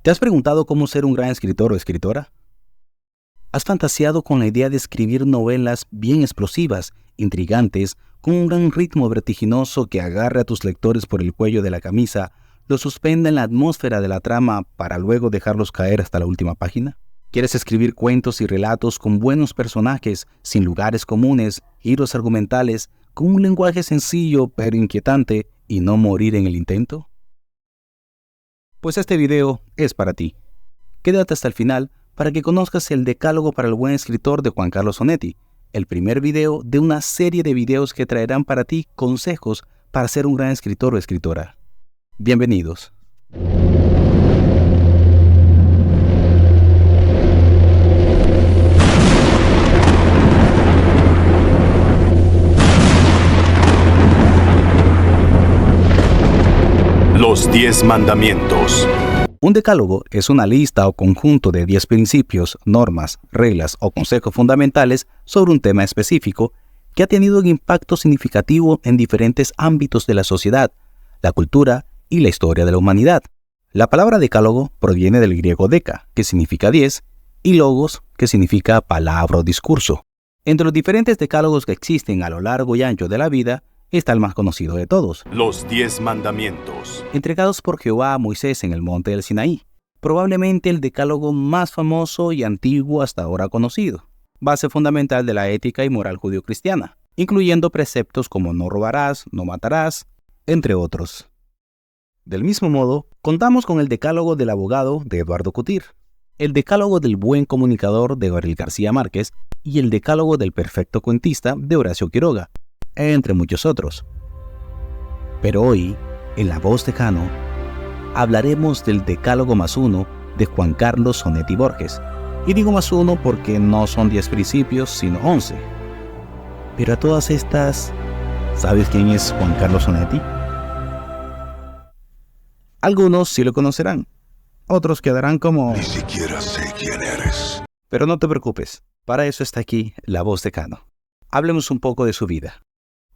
¿Te has preguntado cómo ser un gran escritor o escritora? ¿Has fantaseado con la idea de escribir novelas bien explosivas, intrigantes, con un gran ritmo vertiginoso que agarre a tus lectores por el cuello de la camisa, los suspenda en la atmósfera de la trama para luego dejarlos caer hasta la última página? ¿Quieres escribir cuentos y relatos con buenos personajes, sin lugares comunes, giros argumentales, con un lenguaje sencillo pero inquietante y no morir en el intento? Pues este video es para ti. Quédate hasta el final para que conozcas el Decálogo para el buen escritor de Juan Carlos Onetti, el primer video de una serie de videos que traerán para ti consejos para ser un gran escritor o escritora. Bienvenidos. Los 10 mandamientos. Un decálogo es una lista o conjunto de 10 principios, normas, reglas o consejos fundamentales sobre un tema específico que ha tenido un impacto significativo en diferentes ámbitos de la sociedad, la cultura y la historia de la humanidad. La palabra decálogo proviene del griego deca, que significa 10, y logos, que significa palabra o discurso. Entre los diferentes decálogos que existen a lo largo y ancho de la vida, está el más conocido de todos. Los 10 mandamientos. Entregados por Jehová a Moisés en el monte del Sinaí. Probablemente el decálogo más famoso y antiguo hasta ahora conocido. Base fundamental de la ética y moral judio-cristiana, incluyendo preceptos como no robarás, no matarás, entre otros. Del mismo modo, contamos con el decálogo del abogado de Eduardo Coutir, el decálogo del buen comunicador de Gabriel García Márquez y el decálogo del perfecto cuentista de Horacio Quiroga, entre muchos otros. Pero hoy, en La Voz de Jano, hablaremos del Decálogo +1 de Juan Carlos Onetti Borges. Y digo +1 porque no son 10 principios, sino 11. Pero a todas estas, ¿sabes quién es Juan Carlos Onetti? Algunos sí lo conocerán, otros quedarán como... Ni siquiera sé quién eres. Pero no te preocupes, para eso está aquí La Voz de Jano. Hablemos un poco de su vida.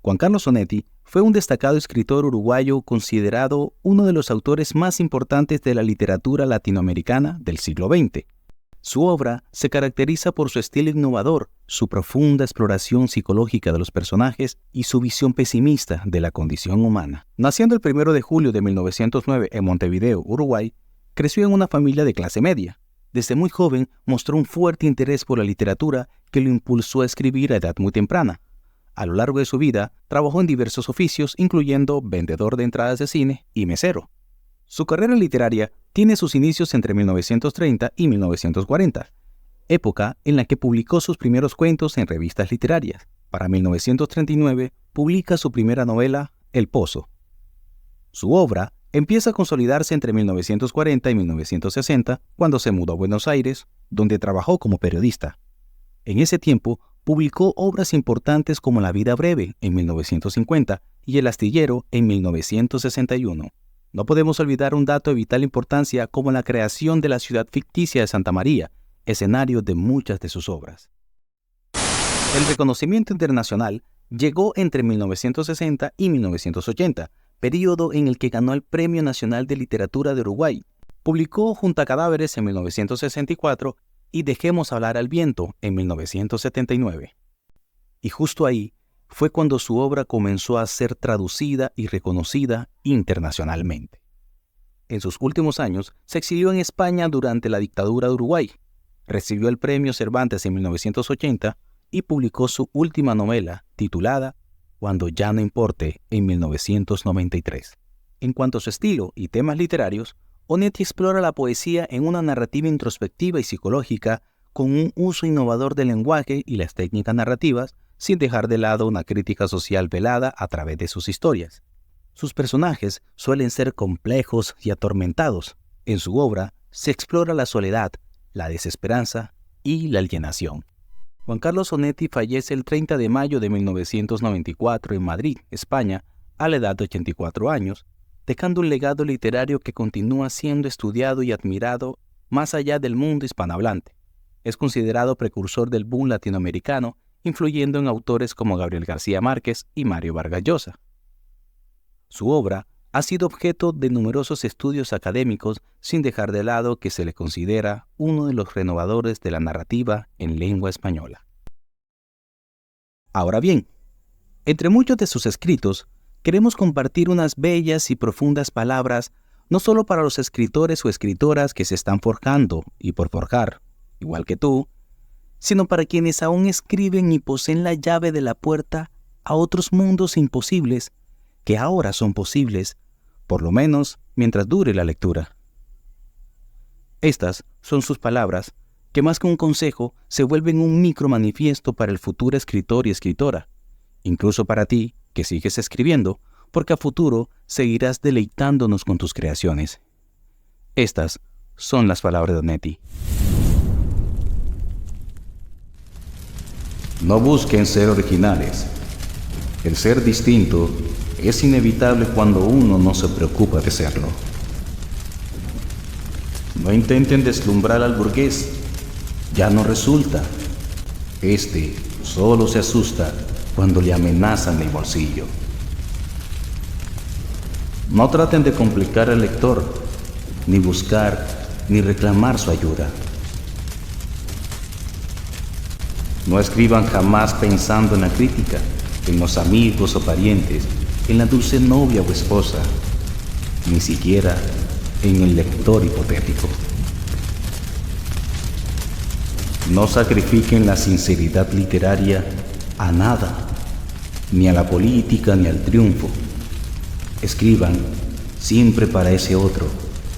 Juan Carlos Onetti fue un destacado escritor uruguayo considerado uno de los autores más importantes de la literatura latinoamericana del siglo XX. Su obra se caracteriza por su estilo innovador, su profunda exploración psicológica de los personajes y su visión pesimista de la condición humana. Naciendo el 1 de julio de 1909 en Montevideo, Uruguay, creció en una familia de clase media. Desde muy joven mostró un fuerte interés por la literatura que lo impulsó a escribir a edad muy temprana. A lo largo de su vida, trabajó en diversos oficios, incluyendo vendedor de entradas de cine y mesero. Su carrera literaria tiene sus inicios entre 1930 y 1940, época en la que publicó sus primeros cuentos en revistas literarias. Para 1939, publica su primera novela, El Pozo. Su obra empieza a consolidarse entre 1940 y 1960, cuando se mudó a Buenos Aires, donde trabajó como periodista. En ese tiempo, publicó obras importantes como La vida breve en 1950 y El astillero en 1961. No podemos olvidar un dato de vital importancia como la creación de la ciudad ficticia de Santa María, escenario de muchas de sus obras. El reconocimiento internacional llegó entre 1960 y 1980, período en el que ganó el Premio Nacional de Literatura de Uruguay. Publicó Junto a cadáveres en 1964 y Dejemos hablar al viento en 1979. Y justo ahí fue cuando su obra comenzó a ser traducida y reconocida internacionalmente. En sus últimos años se exilió en España durante la dictadura de Uruguay, recibió el Premio Cervantes en 1980 y publicó su última novela, titulada Cuando ya no importe, en 1993. En cuanto a su estilo y temas literarios, Onetti explora la poesía en una narrativa introspectiva y psicológica con un uso innovador del lenguaje y las técnicas narrativas, sin dejar de lado una crítica social velada a través de sus historias. Sus personajes suelen ser complejos y atormentados. En su obra se explora la soledad, la desesperanza y la alienación. Juan Carlos Onetti fallece el 30 de mayo de 1994 en Madrid, España, a la edad de 84 años, dejando un legado literario que continúa siendo estudiado y admirado más allá del mundo hispanohablante. Es considerado precursor del boom latinoamericano, influyendo en autores como Gabriel García Márquez y Mario Vargas Llosa. Su obra ha sido objeto de numerosos estudios académicos, sin dejar de lado que se le considera uno de los renovadores de la narrativa en lengua española. Ahora bien, entre muchos de sus escritos, queremos compartir unas bellas y profundas palabras, no solo para los escritores o escritoras que se están forjando y por forjar, igual que tú, sino para quienes aún escriben y poseen la llave de la puerta a otros mundos imposibles que ahora son posibles, por lo menos mientras dure la lectura. Estas son sus palabras, que más que un consejo, se vuelven un micromanifiesto para el futuro escritor y escritora, incluso para ti, que sigues escribiendo, porque a futuro seguirás deleitándonos con tus creaciones. Estas son las palabras de Onetti. No busquen ser originales. El ser distinto es inevitable cuando uno no se preocupa de serlo. No intenten deslumbrar al burgués, ya no resulta. Este solo se asusta cuando le amenazan el bolsillo. No traten de complicar al lector, ni buscar, ni reclamar su ayuda. No escriban jamás pensando en la crítica, en los amigos o parientes, en la dulce novia o esposa, ni siquiera en el lector hipotético. No sacrifiquen la sinceridad literaria a nada, ni a la política ni al triunfo. Escriban siempre para ese otro,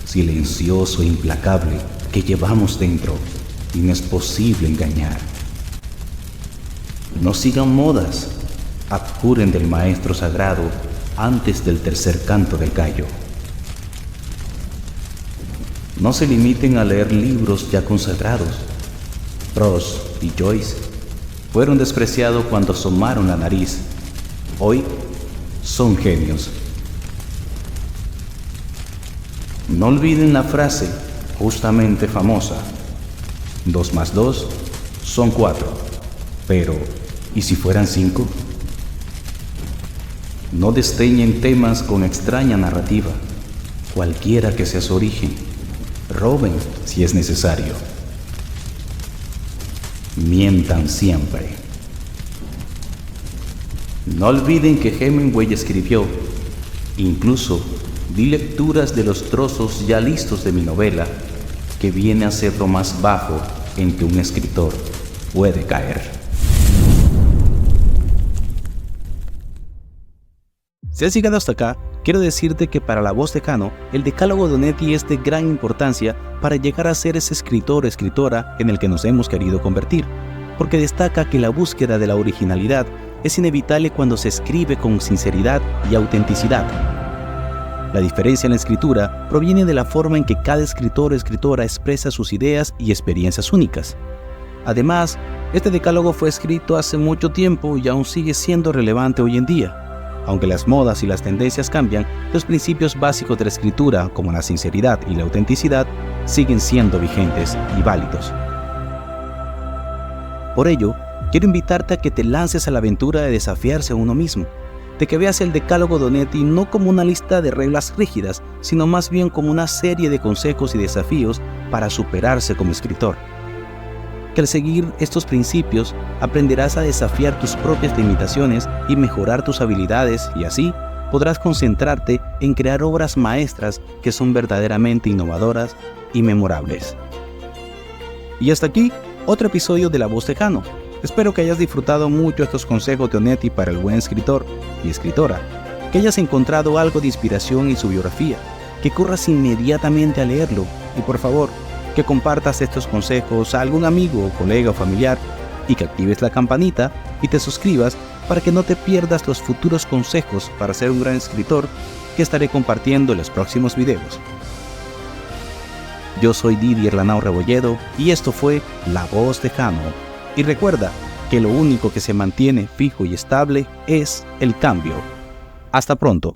silencioso e implacable, que llevamos dentro y no es posible engañar. No sigan modas, abjuren del maestro sagrado antes del tercer canto del gallo. No se limiten a leer libros ya consagrados. Proust y Joyce fueron despreciados cuando asomaron la nariz. Hoy son genios. No olviden la frase justamente famosa: 2 más 2 son 4, pero ¿y si fueran 5? No desdeñen temas con extraña narrativa, cualquiera que sea su origen. Roben si es necesario. Mientan siempre. No olviden que Hemingway escribió: incluso di lecturas de los trozos ya listos de mi novela, que viene a ser lo más bajo en que un escritor puede caer. Si has llegado hasta acá, quiero decirte que para La Voz de Cano, el decálogo de Onetti es de gran importancia para llegar a ser ese escritor o escritora en el que nos hemos querido convertir, porque destaca que la búsqueda de la originalidad es inevitable cuando se escribe con sinceridad y autenticidad. La diferencia en la escritura proviene de la forma en que cada escritor o escritora expresa sus ideas y experiencias únicas. Además, este decálogo fue escrito hace mucho tiempo y aún sigue siendo relevante hoy en día. Aunque las modas y las tendencias cambian, los principios básicos de la escritura, como la sinceridad y la autenticidad, siguen siendo vigentes y válidos. Por ello, quiero invitarte a que te lances a la aventura de desafiarse a uno mismo, de que veas el decálogo de Onetti no como una lista de reglas rígidas, sino más bien como una serie de consejos y desafíos para superarse como escritor. Que al seguir estos principios aprenderás a desafiar tus propias limitaciones y mejorar tus habilidades, y así podrás concentrarte en crear obras maestras que son verdaderamente innovadoras y memorables. Y hasta aquí otro episodio de La Voz de Cano. Espero que hayas disfrutado mucho estos consejos de Onetti para el buen escritor y escritora, que hayas encontrado algo de inspiración en su biografía, que corras inmediatamente a leerlo y por favor, que compartas estos consejos a algún amigo, colega o familiar y que actives la campanita y te suscribas para que no te pierdas los futuros consejos para ser un gran escritor que estaré compartiendo en los próximos videos. Yo soy Didier Lanao Rebolledo y esto fue La Voz de Cano. Y recuerda que lo único que se mantiene fijo y estable es el cambio. Hasta pronto.